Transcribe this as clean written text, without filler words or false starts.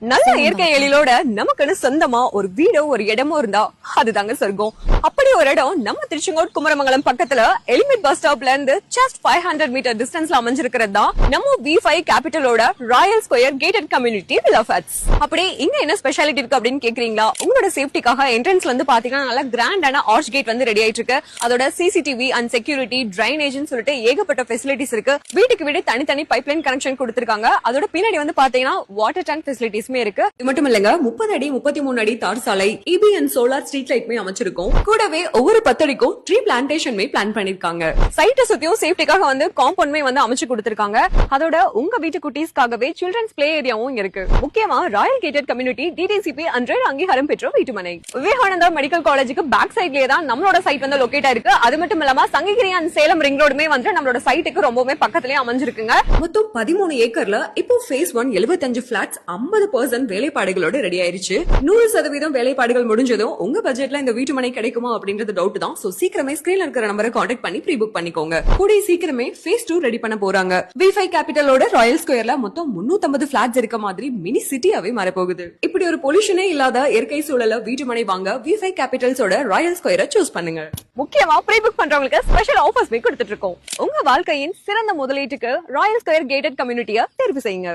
நல்ல இயற்கை எழிலோட நமக்குன்னு சொந்தமா ஒரு வீடோ ஒரு இடமோ இருந்தா அதுதாங்க சொர்க்கம். அப்படி ஒரு இடம் நம்ம திருச்செங்கோடு குமரமங்கலம் பக்கத்துல எலிமெண்ட் பஸ் ஸ்டாப்ல இருந்து ஜஸ்ட் 500 மீட்டர் டிஸ்டன்ஸ்ல அமைஞ்சிருக்கிறது தான் நம்ம V5 கேபிட்டலோட royal square gated community villa flats. அப்படி இங்க என்ன ஸ்பெஷாலிட்டி இருக்கு அப்படின்னு கேக்குறீங்களா? உங்களோட சேஃப்டிக்காக என்ட்ரன்ஸ்ல இருந்து பாத்தீங்கன்னா நல்ல கிராண்டான ஆர்ச் கேட் வந்து ரெடி ஆயிட்டு இருக்கு. அதோட சிசிடிவி அண்ட் செக்யூரிட்டி டிரைனேஜ்னு சொல்லிட்டு ஏகப்பட்ட ஃபெசிலிட்டிஸ் இருக்கு. வீட்டுக்கு வீடு தனித்தனி பைப்லைன் கனெக்ஷன் கொடுத்திருக்காங்க. அதோட பின்னாடி வந்து பாத்தீங்கன்னா வாட்டர் டேங்க் ஃபெசிலிட்டிஸ் இருக்கு. இது மட்டும் இல்லங்க, 30 அடி 33 அடி தார் சாலை, EB அண்ட் சோலார் ஸ்ட்ரீட் லைட்மே அமைச்சிருக்கோம். கூடவே ஒவ்வொரு 10 அடிக்கும் ட்ரீ பிளான்டேஷன்மே பிளான் பண்ணிருக்காங்க. சைட்டை சுத்தியும் சேஃப்டிக்காக வந்து காம்பவுண்ட்மே வந்து அமைச்சு கொடுத்திருக்காங்க. அதோட உங்க வீட்டு குட்டீஸ்க்காகவே சில்ட்ரன்ஸ் பிளே ஏரியாவும் இருக்கு. முக்கியமா ராயல் கேட்டட் கம்யூனிட்டி DTCP 100 அங்கீகாரம் பெற்ற வீட்டுமனை. விவேகானந்தா மெடிக்கல் காலேஜுக்கு பேக் சைட்லயே தான் நம்மளோட சைட் வந்து லொகேட் ஆயிருக்கு. அது மட்டும் இல்லாம சங்ககிரி அண்ட் சேலம் ரிங் ரோடுமே வந்து நம்மளோட சைட்டுக்கு ரொம்பவே பக்கத்துலயே அமைஞ்சிருக்குங்க. மொத்தம் 13 ஏக்கர்ல இப்போ phase 1 75 பிளாட்ஸ் 50% வேலைப்பாடுகளோட ரெடி ஆயிருச்சு. 100% வேலைப்பாடுகள் முடிஞ்சதும் உங்க பட்ஜெட்ல இந்த வீட்டுமனை கிடைக்குமா அப்படின்றது டவுட் தான். சோ சீக்கிரமே ஸ்கிரீன்ல இருக்கிற நம்பரை கான்டாக்ட் பண்ணி ப்ரீ புக் பண்ணிக்கோங்க. கூடிய சீக்கிரமே phase 2 ரெடி பண்ண போறாங்க. V5 கேபிட்டலோட ராயல் ஸ்கொயர்ல மொத்தம் 350 பிளாட்ஸ் இருக்க மாதிரி மினி சிட்டியாவே மாறப்போகுது. இப்படி ஒரு பொல்யூஷனே இல்லாத இயற்கை சூழல வீட்டுமனை வாங்க V5 கேபிட்டல்ஸோட ராயல் ஸ்கொயரை சூஸ் பண்ணுங்க. முக்கியமா ப்ரீ புக் பண்றவங்களுக்கு ஸ்பெஷல் ஆஃபர்ஸ் கொடுத்துட்டு இருக்கோம். உங்க வாழ்க்கையின் சிறந்த முதலீட்டுக்கு ராயல் ஸ்கொயர் கேட்டட் கம்யூனிட்டியை தேர்வு செய்யுங்க.